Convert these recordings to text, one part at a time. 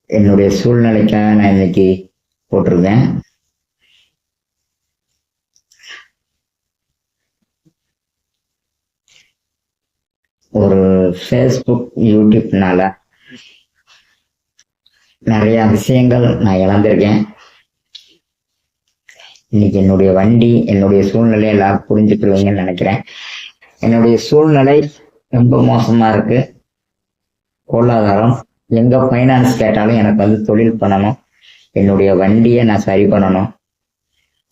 என்னுடைய சூழ்நிலைக்காக நான் இன்னைக்கு போட்டிருக்கேன். ஒரு ஃபேஸ்புக் யூடியூப்னால நிறைய விஷயங்கள் நான் இழந்திருக்கேன். இன்னைக்கு என்னுடைய வண்டி, என்னுடைய சூழ்நிலை எல்லாரும் புரிஞ்சுக்கிடுவீங்கன்னு நினைக்கிறேன். என்னுடைய சூழ்நிலை ரொம்ப மோசமா இருக்கு. பொருளாதாரம் எங்க ஃபைனான்ஸ் கேட்டாலும் எனக்கு வந்து தொழில் பண்ணணும், என்னுடைய வண்டியை நான் சரி பண்ணணும்,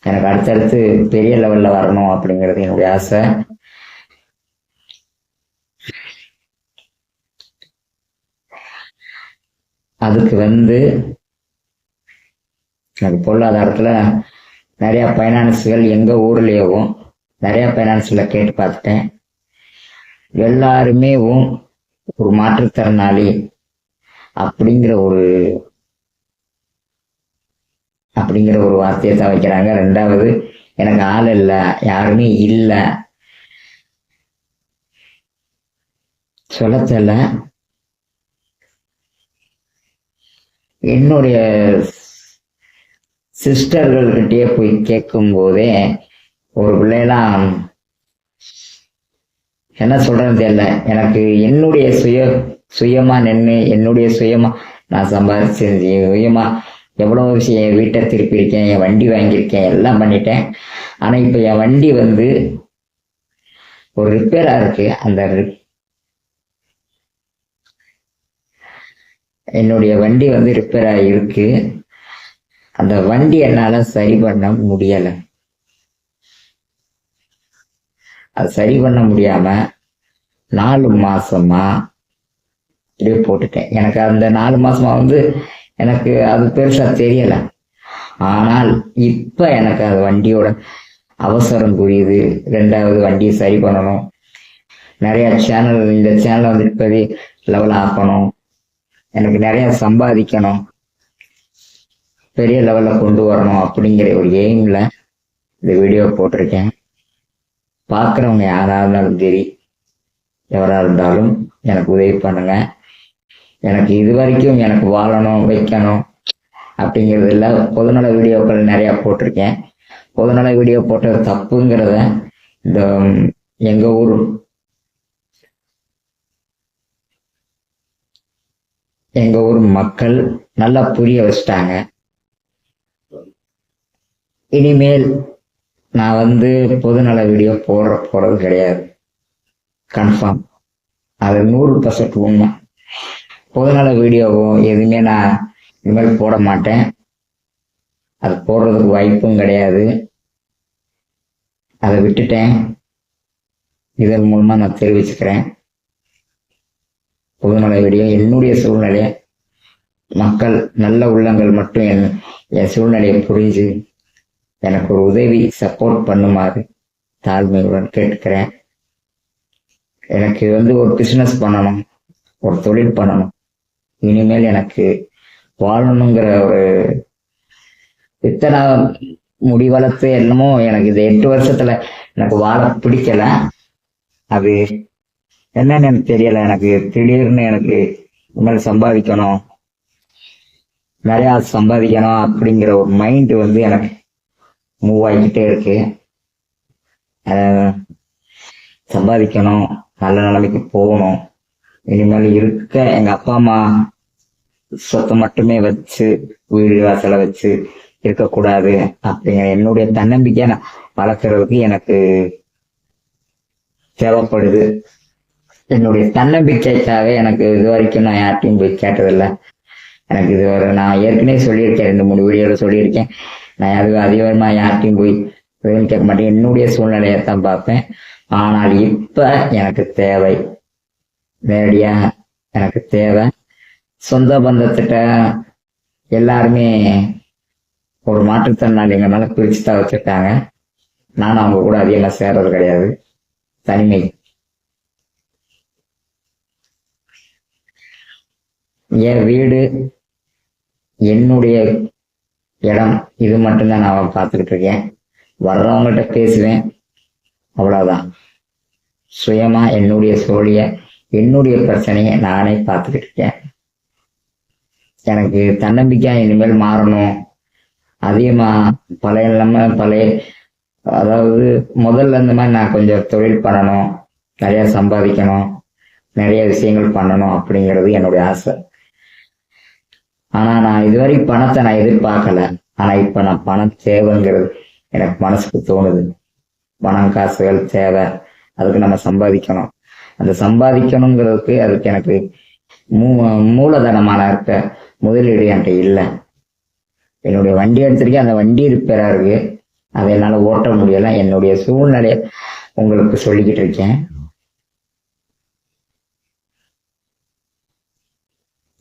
எனக்கு அடுத்தடுத்து பெரிய லெவல்ல வரணும் அப்படிங்கிறது என்னுடைய ஆசை. அதுக்கு வந்து எனக்கு பொருளாதாரத்துல நிறைய ஃபைனான்ஸுகள் எங்க ஊர்லயவும் நிறைய ஃபைனான்ஸ்ல கேட்டு பார்த்துட்டேன். எல்லாருமே ஒரு மாற்றுத்திறனாளி அப்படிங்கிற ஒரு வார்த்தையை தான் வைக்கிறாங்க. ரெண்டாவது, எனக்கு ஆள் இல்லை, யாருமே இல்லை, சொல்ல தெரியல. என்னுடைய சிஸ்டர்கள்கிட்டயே போய் கேட்கும் போதே ஒரு பிள்ளைலாம் என்ன சொல்றேன்னு தெரியல. எனக்கு என்னுடைய சுயமா நின்று என்னுடைய சுயமா நான் சம்பாதிச்சு சுயமா எவ்வளவு விஷயம், என் வீட்டை திருப்பியிருக்கேன், என் வண்டி வாங்கியிருக்கேன், எல்லாம் பண்ணிட்டேன். ஆனா இப்ப என் வண்டி வந்து ஒரு ரிப்பேரா இருக்கு. என்னுடைய வண்டி வந்து ரிப்பேர் ஆகிருக்கு. அந்த வண்டி என்னால சரி பண்ண முடியல. அது சரி பண்ண முடியாம 4 மாசமா இப்படியே போட்டுட்டேன். எனக்கு அந்த 4 மாசமா வந்து எனக்கு அது பெருசா தெரியல. ஆனால் இப்ப எனக்கு அது வண்டியோட அவசரம் புரியுது. ரெண்டாவது, வண்டியை சரி பண்ணணும், நிறைய சேனல், இந்த சேனலை வந்து இப்பவே லெவல் ஆக்கணும், எனக்கு நிறைய சம்பாதிக்கணும், பெரிய லெவல்ல கொண்டு வரணும் அப்படிங்கிற ஒரு எய்ம்ல இந்த வீடியோ போட்டிருக்கேன். பார்க்குறவங்க யாரா இருந்தாலும் சரி, எவரா இருந்தாலும் எனக்கு உதவி பண்ணுங்க. எனக்கு இது வரைக்கும் எனக்கு வாழணும், வைக்கணும் அப்படிங்கிறது இல்லை. பொதுநல வீடியோக்கள் நிறைய போட்டிருக்கேன். பொதுநல வீடியோ போட்டது தப்புங்கிறத இந்த எங்க ஊர் மக்கள் நல்லா புரிய வச்சிட்டாங்க. இனிமேல் நான் வந்து பொதுநல வீடியோ போறது கிடையாது. கன்ஃபார்ம், அது 100% உண்மை. பொதுநல வீடியோவும் எதுவுமே நான் இனிமேல் போட மாட்டேன். அது போடுறதுக்கு வாய்ப்பும் கிடையாது. அதை விட்டுட்டேன். இதன் மூலமா நான் தெரிவிச்சுக்கிறேன். பொதுநல வீடியோ என்னுடைய சூழ்நிலைய மக்கள், நல்ல உள்ளங்கள் மட்டும் என் சூழ்நிலையை புரிஞ்சு எனக்கு ஒரு உதவி, சப்போர்ட் பண்ணுமாறு தாழ்மையுடன் கேட்கிறேன். எனக்கு வந்து ஒரு பிசினஸ் பண்ணணும், ஒரு தொழில் பண்ணணும், இனிமேல் எனக்கு வாழணுங்கிற ஒரு இத்தனை முடிவளர்த்து என்னமோ எனக்கு இது 8 வருஷத்துல எனக்கு வாழ பிடிக்கல. அது என்னன்னு எனக்கு தெரியல. எனக்கு திடீர்னு எனக்கு இனிமேல் சம்பாதிக்கணும், நிறைய சம்பாதிக்கணும் அப்படிங்கிற ஒரு மைண்ட் வந்து எனக்கு மூவ் ஆகிக்கிட்டே இருக்கு. சம்பாதிக்கணும், நல்ல நிலைமைக்கு போகணும், இனிமேல் இருக்க எங்க அப்பா அம்மா சொத்தை மட்டுமே வச்சு வீடு வாசலை வச்சு இருக்கக்கூடாது அப்படிங்கிற என்னுடைய தன்னம்பிக்கையை நான் வளர்க்கறதுக்கு எனக்கு தேவைப்படுது. என்னுடைய தன்னம்பிக்கைக்காக எனக்கு இது வரைக்கும் நான் யார்ட்டையும் போய் கேட்டதில்லை. எனக்கு இது நான் ஏற்கனவே சொல்லியிருக்கேன், 2-3 வீடியோவில் சொல்லியிருக்கேன். நான் அது அதிகமா யார்ட்டையும் போய் கேட்க மாட்டேன். என்னுடைய சூழ்நிலையை தான் பார்ப்பேன். ஆனால் இப்ப எனக்கு தேவை, நேரடியா எனக்கு தேவை. சொந்த பந்தத்திட்ட எல்லாருமே ஒரு மாற்றுத்திறனாளிங்க மேல பிரிச்சு தான் வச்சிருக்காங்க. நானும் அவங்க கூட அதிகமா சேர்றது கிடையாது. தனிமை. என் வீடு, என்னுடைய இடம், இது மட்டும்தான் நான் பார்த்துக்கிட்டு இருக்கேன். வர்றவங்ககிட்ட பேசுவேன், அவ்வளவுதான். சுயமா என்னுடைய பிரச்சனையை நானே பார்த்துக்கிட்டு இருக்கேன். எனக்கு தன்னம்பிக்கை இனிமேல் மாறணும். அதிகமா பழைய இல்லாம பழைய, அதாவது முதல்ல இந்த மாதிரி நான் கொஞ்சம் தொழில் பண்ணணும், நிறைய சம்பாதிக்கணும், நிறைய விஷயங்கள் பண்ணணும் அப்படிங்கிறது என்னுடைய ஆசை. ஆனா நான் இதுவரை பணத்தை நான் எதிர்பார்க்கல. ஆனா இப்ப நான் பணம் தேவைங்கிறது எனக்கு மனசுக்கு தோணுது. பணம் காசுகள் தேவை, அதுக்கு நம்ம சம்பாதிக்கணும். அந்த சம்பாதிக்கணுங்கிறதுக்கு அதுக்கு எனக்கு மூலதனமான இருக்க முதலீடு என்கிட்ட இல்லை. என்னுடைய வண்டி எடுத்திருக்கேன், அந்த வண்டி ரிப்பேரா இருக்கு, அதை என்னால ஓட்ட முடியல. என்னுடைய சூழ்நிலைய உங்களுக்கு சொல்லிக்கிட்டு இருக்கேன்.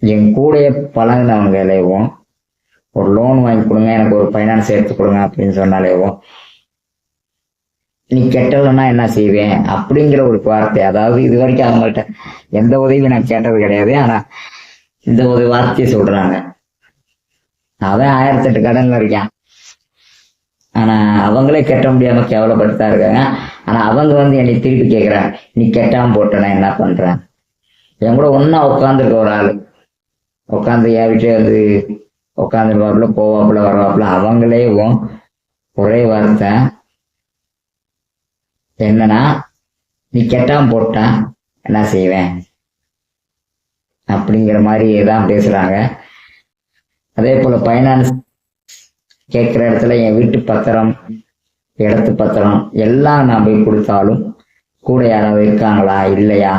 என் கூடைய பழகினவங்களையும் ஒரு லோன் வாங்கி கொடுங்க, எனக்கு ஒரு ஃபைனான்ஸ் எடுத்து கொடுங்க அப்படின்னு சொன்னாலேவும் நீ கெட்டலன்னா என்ன செய்வேன் அப்படிங்கிற ஒரு வார்த்தை. அதாவது இது வரைக்கும் அவங்கள்ட்ட எந்த உதவியும் நான் கேட்டது கிடையாது. ஆனா இந்த ஒரு வார்த்தையை சொல்றாங்க. அவன் 1008 கடன்ல இருக்கான், ஆனா அவங்களே கெட்ட முடியாம கேவலப்பட்டுதான் இருக்காங்க. ஆனா அவங்க என்னை திருப்பி கேட்கிறாங்க, நீ கெட்டாம போட்டனா என்ன பண்றேன். என் கூட ஒன்னா உட்காந்துருக்க ஒரு ஆளு உட்காந்து என் வீட்டே உட்காந்துருவாப்புல, போவாப்புல, வருவாப்புல. அவங்களே ஒரே வார்த்தை என்னன்னா, நீ கெட்டாம போட்டா என்ன செய்வேன் அப்படிங்கிற மாதிரி தான் பேசுறாங்க. அதே போல பைனான்ஸ் கேட்கிற இடத்துல என் வீட்டு பத்திரம், இடத்து பத்திரம் எல்லாம் நான் போய் கொடுத்தாலும் கூட யாராவது இருக்காங்களா இல்லையா,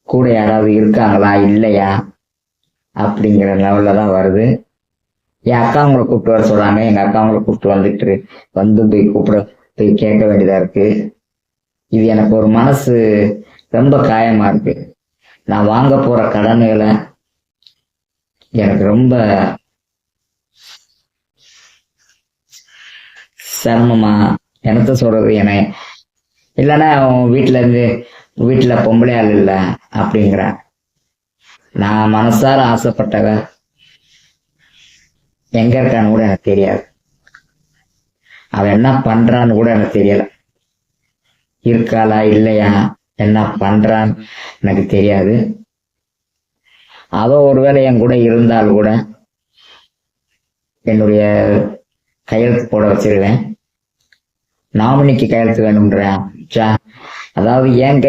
கூட யாராவது இருக்காங்களா இல்லையா அப்படிங்கிற லெவல்ல தான் வருது. என் அக்கா அவங்களை கூப்பிட்டு வர சொல்றாங்க. எங்க அக்கா அவங்களை கூப்பிட்டு போய் கேட்க வேண்டியதா இருக்கு. இது எனக்கு ஒரு மனசு ரொம்ப காயமா இருக்கு. நான் வாங்க போற கடன்களை எனக்கு ரொம்ப சிரமமா, என்னத்த சொல்றது, இல்லைன்னா வீட்டுல பொம்பளை ஆள் இல்லை அப்படிங்கிற. நான் மனசார ஆசைப்பட்டவ எங்க இருக்கான்னு கூட எனக்கு தெரியாது. அவன் என்ன பண்றான்னு கூட எனக்கு தெரியல. இருக்காளா இல்லையா, என்ன பண்றான்னு எனக்கு தெரியாது. அதோ ஒருவேளை என் கூட இருந்தால் கூட என்னுடைய கையெழுத்து போட வச்சிருவேன். நாமினிக்கு கையெழுத்து வேணும்ன்றேன். அதாவது என்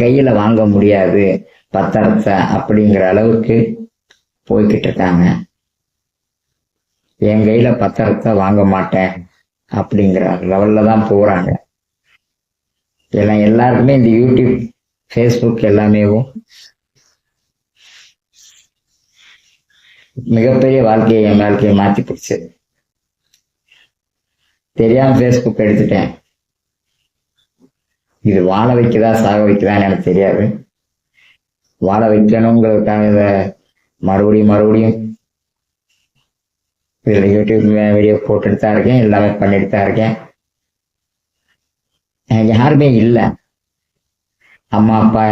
கையில வாங்க முடியாது பத்திரத்தை அப்படிங்கிற அளவுக்கு போய்கிட்டு இருக்காங்க. என் கையில பத்திரத்தை வாங்க மாட்டேன் அப்படிங்கிற லெவல்ல தான் போறாங்க. எல்லாருக்குமே இந்த யூடியூப், ஃபேஸ்புக் எல்லாமே மிகப்பெரிய என் வாழ்க்கையை மாத்தி பிடிச்சு. தெரியாம ஃபேஸ்புக் எடுத்துட்டேன். இது வாழ வைக்குதா சாக வைக்குதான்னு எனக்கு தெரியாது. வாழ வைக்கணுங்கிறதுக்காக இதை மறுபடியும் இதுல யூடியூப் வீடியோ போட்டுட்டு தான் இருக்கேன், எல்லாமே பண்ணிட்டு தான் இருக்கேன். எனக்கு யாருமே இல்லை. அம்மா அப்பா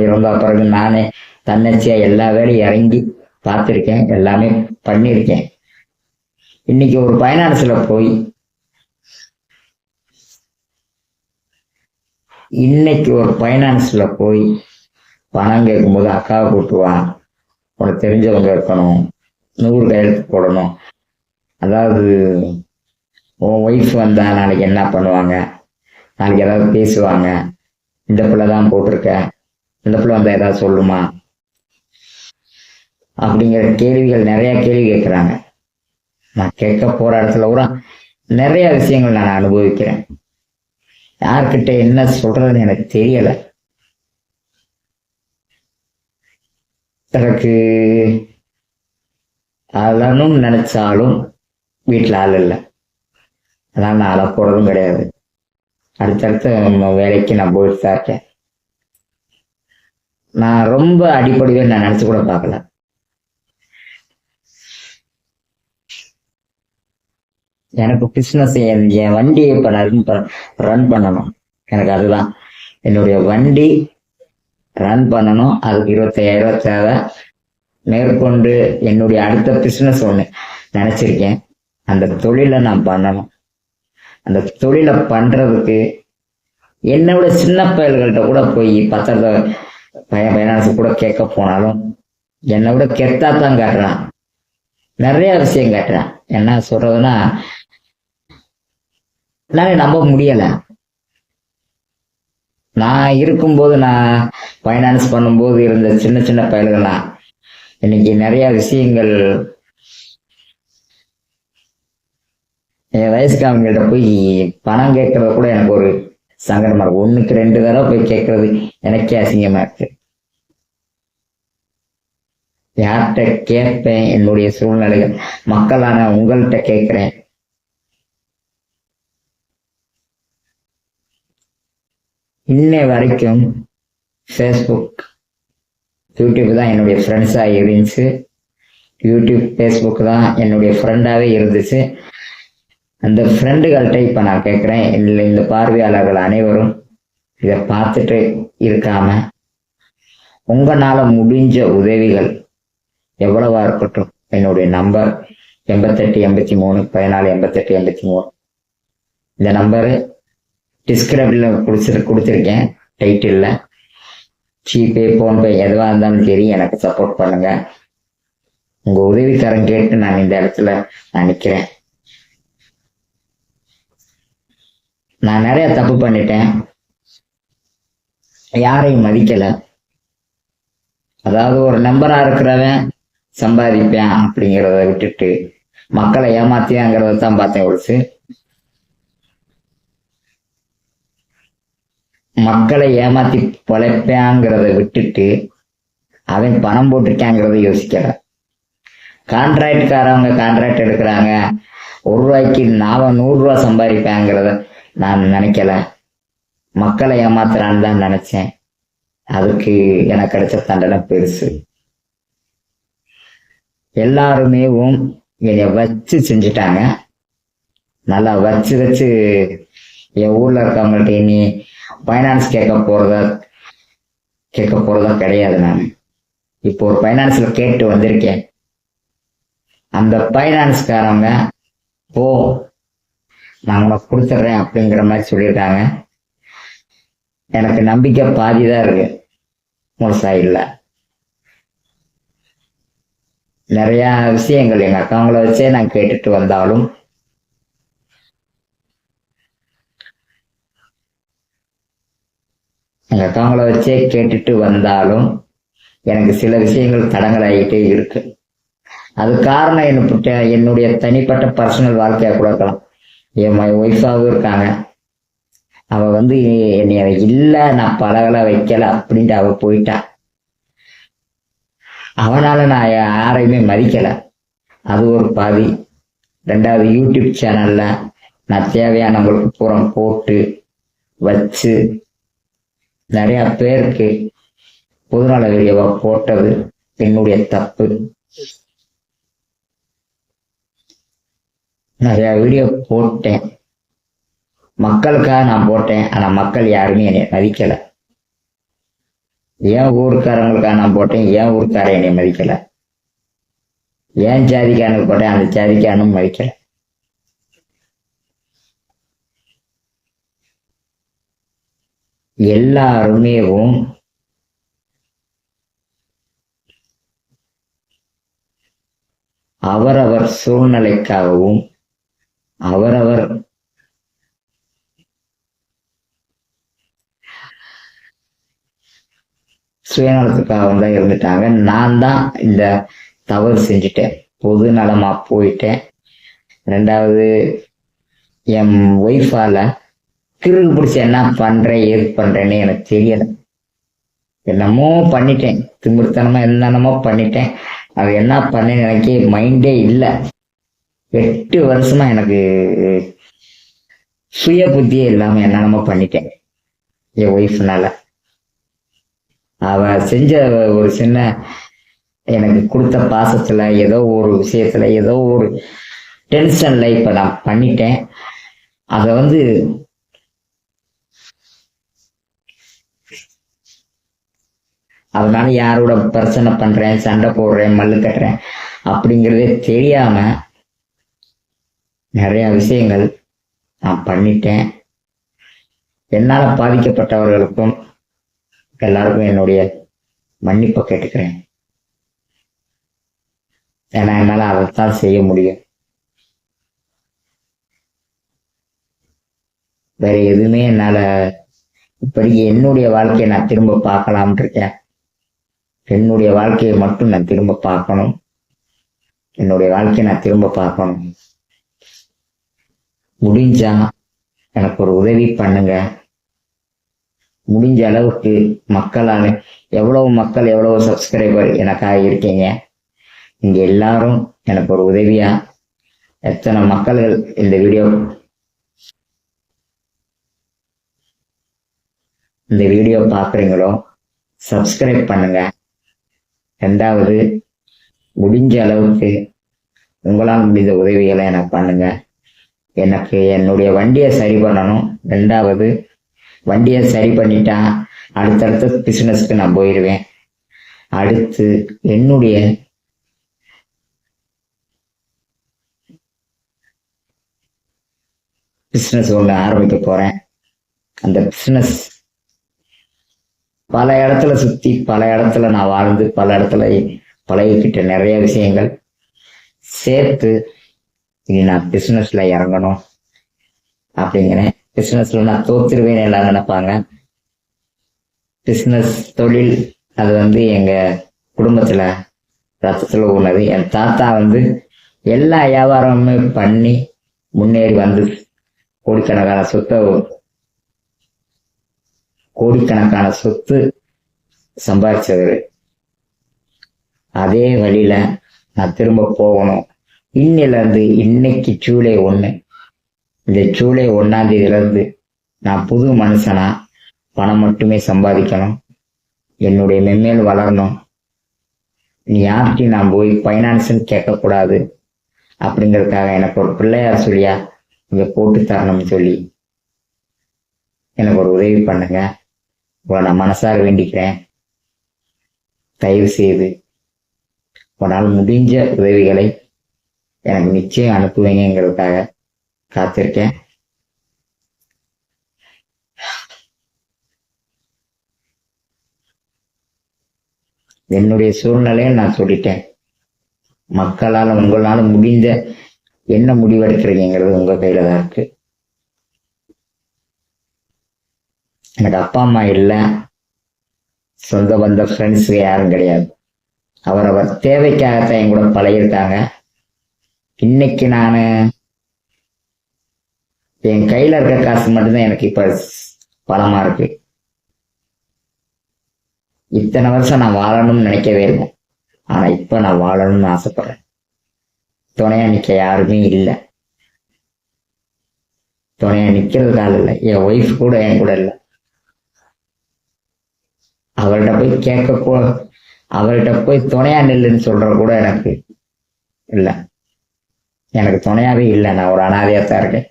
இருந்த பிறகு நானே தன்னச்சியா எல்லா வேலையும் இறங்கி பார்த்துருக்கேன், எல்லாமே பண்ணியிருக்கேன். இன்னைக்கு ஒரு பைனான்ஸ்ல போய் பணம் கேட்கும்போது அக்காவை கூட்டுவான், உனக்கு தெரிஞ்சவங்க இருக்கணும், 100 கையெழுத்து போடணும். அதாவது உன் ஒய்ஃப் வந்தா நாளைக்கு என்ன பண்ணுவாங்க, நாளைக்கு ஏதாவது பேசுவாங்க, இந்த பிள்ளை தான் போட்டிருக்க, இந்த பிள்ளை வந்தா ஏதாவது சொல்லுமா அப்படிங்கிற கேள்விகள், நிறைய கேள்வி கேட்கிறாங்க. நான் கேட்க போற இடத்துல கூட நிறைய விஷயங்கள் நான் அனுபவிக்கிறேன். யார்கிட்ட என்ன சொல்றதுன்னு எனக்கு தெரியல. எனக்கு அழனும் நினைச்சாலும் வீட்டுல ஆள் இல்லை. அதனால நான் அழ போறதும் கிடையாது. அடுத்தடுத்த வேலைக்கு நான் போயிட்டு தான் இருக்கேன். நான் ரொம்ப அடிப்படையே நான் நினைச்சு கூட பார்க்கல. எனக்கு பிசினஸ், என் வண்டியை இப்ப ரன் பண்ணணும். எனக்கு அதுதான் என்னுடைய வண்டி ரன் பண்ணணும். அதுக்கு 25,000 தேவை. மேற்கொண்டு என்னுடைய அடுத்த பிசினஸ் ஒண்ணு நினைச்சிருக்கேன். அந்த தொழிலை நான் பண்ணணும். அந்த தொழிலை பண்றதுக்கு என்னை விட சின்ன பயல்கள்கிட்ட கூட போய் பத்திரத்தை பைனான்ஸ் கூட கேட்க போனாலும் என்னை விட கெத்தா தான் காட்டுறான். நிறைய விஷயம் காட்டுறான். என்ன சொல்றதுன்னா, என்னால நம்ப முடியல. நான் இருக்கும்போது, நான் பைனான்ஸ் பண்ணும்போது இருந்த சின்ன சின்ன பயல்கள்லாம் இன்னைக்கு நிறைய விஷயங்கள் என் வயசுக்கு அவங்கள்ட்ட போய் பணம் கேட்கறது கூட எனக்கு ஒரு சங்கடமா இருக்கு. 1க்கு 2 தடவை போய் கேட்கறது எனக்கே அசிங்கமா இருக்கு. யார்கிட்ட கேட்பேன்? என்னுடைய சூழ்நிலைகள் மக்களான உங்கள்கிட்ட கேட்கிறேன். இன்னை வரைக்கும் ஃபேஸ்புக், யூடியூப் தான் என்னுடைய ஃப்ரெண்ட்ஸா இருந்துச்சு. யூடியூப், ஃபேஸ்புக் தான் என்னுடைய ஃப்ரெண்டாவே இருந்துச்சு. அந்த ஃப்ரெண்டுகள்கிட்ட இப்ப நான் கேட்கிறேன், இந்த பார்வையாளர்கள் அனைவரும் இதை பார்த்துட்டு இருக்காம உங்களால முடிஞ்ச உதவிகள் எவ்வளவா இருக்கட்டும், என்னுடைய நம்பர் 8883 14 88 83. இந்த நம்பரு டிஸ்கிரிப்ஷன்ல கொடுத்துருக்கேன், டைட்டில்ல. ஜிபே, போன்பே எதுவா இருந்தாலும் சரி, எனக்கு சப்போர்ட் பண்ணுங்க. உங்க உதவிக்காரன் கேட்டு நான் இந்த இடத்துல நான் நிக்கிறேன். நான் நிறைய தப்பு பண்ணிட்டேன், யாரையும் மதிக்கல. அதாவது ஒரு நம்பரா இருக்கிறவன் சம்பாதிப்பேன் அப்படிங்கிறத விட்டுட்டு மக்களை ஏமாத்தியாங்கிறத தான் பார்த்தேன். ஒழிச்சு மக்களை ஏமாத்தி பொழைப்பேங்கிறத விட்டுட்டு அவன் பணம் போட்டிருக்காங்கிறத யோசிக்கல. கான்ட்ராக்ட்காரவங்க கான்ட்ராக்ட் எடுக்கிறாங்க, 1 ரூபாய்க்கு நான் 100 ரூபா சம்பாதிப்பேங்கிறத நான் நினைக்கல. மக்களை ஏமாத்துறான்னு தான் நினைச்சேன். அதுக்கு எனக்கு கிடைச்ச தண்டனை பெருசு. எல்லாருமே என்னை வச்சு செஞ்சுட்டாங்க. நல்லா வச்சு என் ஊர்ல இருக்கவங்கள்ட்ட இனி பைனான்ஸ் கேட்க போறதா கிடையாது. நான் இப்போ ஒரு பைனான்ஸ்ல கேட்டு வந்திருக்கேன். அந்த பைனான்ஸ்காரங்க போ, நான் உனக்கு கொடுத்துட்றேன் அப்படிங்கிற மாதிரி சொல்லியிருக்காங்க. எனக்கு நம்பிக்கை பாதிதான் இருக்கு, முழுசா இல்லை. நிறைய விஷயங்கள் எங்க அக்காவங்கள வச்சே நான் கேட்டுட்டு வந்தாலும் எனக்கு சில விஷயங்கள் தடங்கலாகிட்டே இருக்கு. அது காரணம் என்னுடைய தனிப்பட்ட பர்சனல் வாழ்க்கையா கூட இருக்கலாம். என் ஒய்ஃபாவும் இருக்காங்க. அவ என்னைய இல்ல, நான் பழகல வைக்கல அப்படின்ட்டு அவ போயிட்டா. அவனால நான் யாரையுமே மதிக்கல, அது ஒரு பாதி. 2வது, யூடியூப் சேனல்ல நான் தேவையானவங்களுக்கு பூரா போட்டு வச்சு நிறைய பேருக்கு பொதுநல வீடியோவா போட்டது என்னுடைய தப்பு. நிறைய வீடியோ போட்டேன், மக்களுக்காக நான் போட்டேன். ஆனா மக்கள் யாருமே என்னை மதிக்கல. என் ஊருக்காரங்களுக்காக நான் போட்டேன், என் ஊருக்கார என்னை மதிக்கல. என் ஜாதிக்காரனுக்கு போட்டேன், அந்த ஜாதிக்காரனும் மதிக்கல. எல்லாருமே அவரவர் சூழ்நிலைக்காகவும் அவரவர் சுயநலத்துக்காக தான் இருந்துட்டாங்க. நான் தான் இந்த தவறு செஞ்சுட்டேன், பொது நலமா போயிட்டேன். 2வது, என் ஒய்ஃபால கிறுக்கு பிடிச்சி என்ன பண்றேன் ஏது பண்றேன்னு எனக்கு தெரியல. என்னமோ பண்ணிட்டேன், திமிர்த்தனமா என்னென்னமோ பண்ணிட்டேன். அது என்ன பண்ணேன்னு எனக்கே மைண்டே இல்லை. 8 வருஷமா எனக்கு சுய புத்தியே இல்லாம என்னென்னமோ பண்ணிட்டேன் என் ஒய்ஃப்னால. அவ செஞ்ச ஒரு சின்ன எனக்கு கொடுத்த பாசத்துல, ஏதோ ஒரு விஷயத்துல, ஏதோ ஒரு டென்ஷன்ல இப்ப நான் பண்ணிட்டேன். அத அதனால யாரோட பிரச்சனை பண்றேன், சண்டை போடுறேன், மல்லு கட்டுறேன் அப்படிங்கிறதே தெரியாம நிறைய விஷயங்கள் நான் பண்ணிட்டேன். என்னால பாதிக்கப்பட்டவர்களுக்கும் எல்லாருக்கும் என்னுடைய மன்னிப்பை கேட்டுக்கிறேன். ஏன்னா என்னால அதைத்தான் செய்ய முடியும். வேற எதுவுமே என்னால இப்படிக்கு என்னுடைய வாழ்க்கையை நான் திரும்ப பார்க்கலாம்னு இருக்கேன். என்னுடைய வாழ்க்கையை மட்டும் நான் திரும்ப பார்க்கணும். என்னுடைய வாழ்க்கையை நான் திரும்ப பார்க்கணும். முடிஞ்சா எனக்கு ஒரு உதவி பண்ணுங்க. முடிஞ்ச அளவுக்கு மக்களால எவ்வளவு மக்கள் எவ்வளவு சப்ஸ்கிரைபர் எனக்காக இருக்கீங்க. இங்க எல்லாரும் எனக்கு ஒரு உதவியா எத்தனை மக்கள்கள் இந்த வீடியோ பார்க்குறீங்களோ சப்ஸ்கிரைப் பண்ணுங்க. ரெண்டாவது, முடிஞ்ச அளவுக்கு உங்களால் முடிந்த உதவிகளை எனக்கு பண்ணுங்க. எனக்கு என்னுடைய வண்டியை சரி பண்ணணும். ரெண்டாவது, வண்டியை சரி பண்ணிட்டா அடுத்தடுத்த பிசினஸ்க்கு நான் போயிடுவேன். அடுத்து என்னுடைய பிசினஸ் ஒன்று ஆரம்பிக்க போறேன். அந்த பிசினஸ் பல இடத்துல சுத்தி, பல இடத்துல நான் வாழ்ந்து, பல இடத்துல பழகிக்கிட்ட நிறைய விஷயங்கள் சேர்த்து இனி நான் பிசினஸ்ல இறங்கணும் அப்படிங்கிறேன். பிசினஸ்ல நான் தோத்துருவேன்னு எல்லாம் நினைப்பாங்க. பிசினஸ் தொழில் அது எங்க குடும்பத்துல ரத்தத்துல ஊனது. என் தாத்தா எல்லா வியாபாரமுமே பண்ணி முன்னேறி கோடிக்கணக்கான சொத்து சம்பாதிச்சது. அதே வழியில நான் திரும்ப போகணும். இன்னைக்கு ஜூலை 1, இந்த ஜூலை 1ஆம் தேதியிலிருந்து நான் புது மனுஷனா பணம் மட்டுமே சம்பாதிக்கணும். என்னுடைய மென்மேல் வளரணும். நீ யார்கிட்டையும் நான் போய் பைனான்ஸ்ன்னு கேட்கக்கூடாது அப்படிங்கிறதுக்காக எனக்கு ஒரு பிள்ளையார் சொல்லியா இங்க போட்டு தரணும்னு சொல்லி எனக்கு ஒரு உதவி பண்ணுங்க. உங்களை நான் மனசார வேண்டிக்கிறேன். தயவு செய்து உன்னால் முடிஞ்ச உதவிகளை எனக்கு நிச்சயம் அனுப்புவீங்கிறதுக்காக காத்திருக்கேன். என்னுடைய சூழ்நிலையை நான் சொல்லிட்டேன். மக்களால் உங்களால முடிஞ்ச என்ன முடிவெடுக்கிறீங்கிறது உங்க கையில தான் இருக்கு. எனக்கு அப்பா அம்மா இல்லை, சொந்த பந்த ஃப்ரெண்ட்ஸு யாரும் கிடையாது. அவரவர் தேவைக்காகத்தான் என் கூட பழகிருக்காங்க. இன்னைக்கு நான் என் கையில இருக்க காசு மட்டும்தான் எனக்கு இப்ப பலமா இருக்கு. இத்தனை வருஷம் நான் வாழணும்னு நினைக்கவே இல்லை. ஆனா இப்ப நான் வாழணும்னு ஆசைப்படுறேன். துணையா நிக்க யாருமே இல்லை. துணையா நிக்கிறதுக்கு ஆள் இல்லை. என் ஒய்ஃப் கூட என் கூட இல்லை. அவர்கிட்ட போய் துணையா நில்லுன்னு சொல்ற கூட எனக்கு இல்லை. எனக்கு துணையாவே இல்லை. நான் ஒரு அனாதையாத்தான் இருக்கேன்.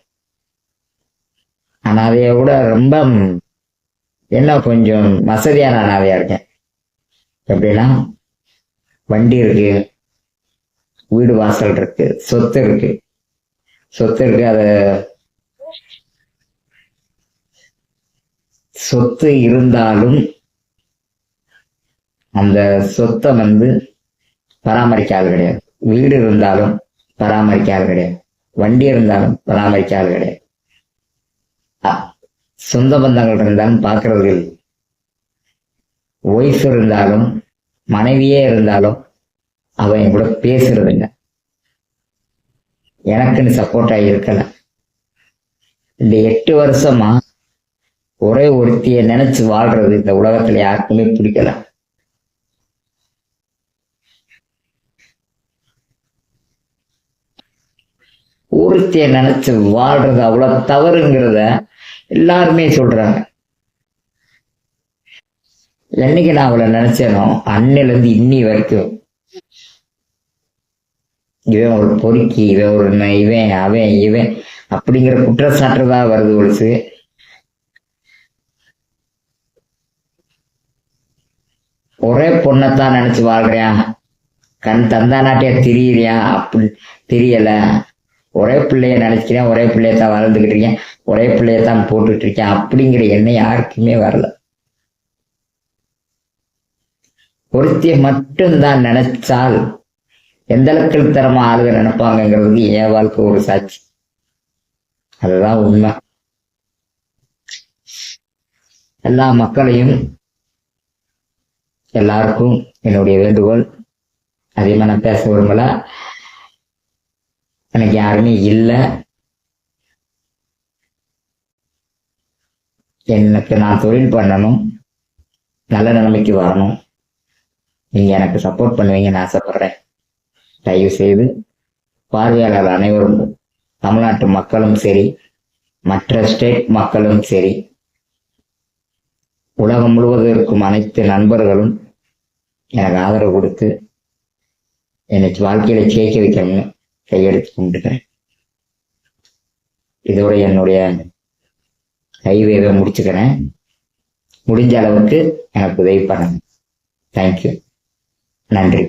அனாதைய கூட ரொம்ப கொஞ்சம் வசதியான அனாதையா இருக்கேன். எப்படின்னா, வண்டி இருக்கு, வீடு வாசல் இருக்கு, சொத்து இருக்கு. அத சொத்து இருந்தாலும் அந்த சொத்தை பராமரிக்க ஆள் கிடையாது. வீடு இருந்தாலும் பராமரிக்க ஆள் கிடையாது. வண்டி இருந்தாலும் பராமரிக்க ஆள் கிடையாது. சொந்த பந்தங்கள் இருந்தாலும் பார்க்கறது இல்லை. ஒய்ஃப் இருந்தாலும் மனைவியே இருந்தாலும் அவன் என் கூட பேசுறது இல்லை. எனக்குன்னு சப்போர்ட்டா இருக்கல. இந்த 8 வருஷமா ஒரே ஒருத்திய நினைச்சு வாழ்றது இந்த உலகத்துல யாருக்குமே பிடிக்கல. ஒருத்திய நினைச்சு வாழ்றது அவ்வளவு தவறுங்கிறத எல்லாருமே சொல்றாங்க. என்னைக்கு நான் அவளை நினைச்சேனோ அன்னையில இருந்து இன்னி வரைக்கும் இவன் ஒரு பொறுக்கி, இவன் அவன் அப்படிங்கிற குற்றச்சாட்டுதா வருது. ஒழுசு ஒரே பொண்ணத்தான் நினைச்சு வாழ்றியான், கண் தந்தா நாட்டியா திரியிறியா, அப்படி தெரியல. ஒரே பிள்ளைய நினைச்சுக்கிறேன், ஒரே பிள்ளையத்தான் வளர்ந்துக்கிட்டு இருக்கேன், ஒரே பிள்ளையத்தான் போட்டுட்டு இருக்கேன் அப்படிங்கிற எண்ணம் யாருக்குமே வரல. ஒருத்திய மட்டும்தான் நினைச்சால் எந்த அளவுக்கு தரமா ஆளுக நினைப்பாங்கிறது என் வாழ்க்கை ஒரு சாட்சி. அதுதான் உண்மை. எல்லா மக்களையும், எல்லாருக்கும் என்னுடைய வேண்டுகோள், அதிகமா நான் பேச விரும்பல. எனக்கு யாருமே இல்லை. எனக்கு நான் தொழில் பண்ணணும், நல்ல நிலைமைக்கு வரணும். நீங்க எனக்கு சப்போர்ட் பண்ணுவீங்கன்னு ஆசைப்படுறேன். தயவு செய்து பார்வையாளர் அனைவரும், தமிழ்நாட்டு மக்களும் சரி, மற்ற ஸ்டேட் மக்களும் சரி, உலகம் முழுவதும் இருக்கும் அனைத்து நண்பர்களும் எனக்கு ஆதரவு கொடுத்து என்னை வாழ்க்கையில ஜெயிக்க வைக்கணும்னு கையெடுத்து கும்பிட்டுக்கிறேன். இதோட என்னுடைய கைவேவை முடிச்சுக்கிறேன். முடிஞ்ச அளவுக்கு எனக்கு உதவி பண்ணுங்க. தேங்க்யூ. நன்றி.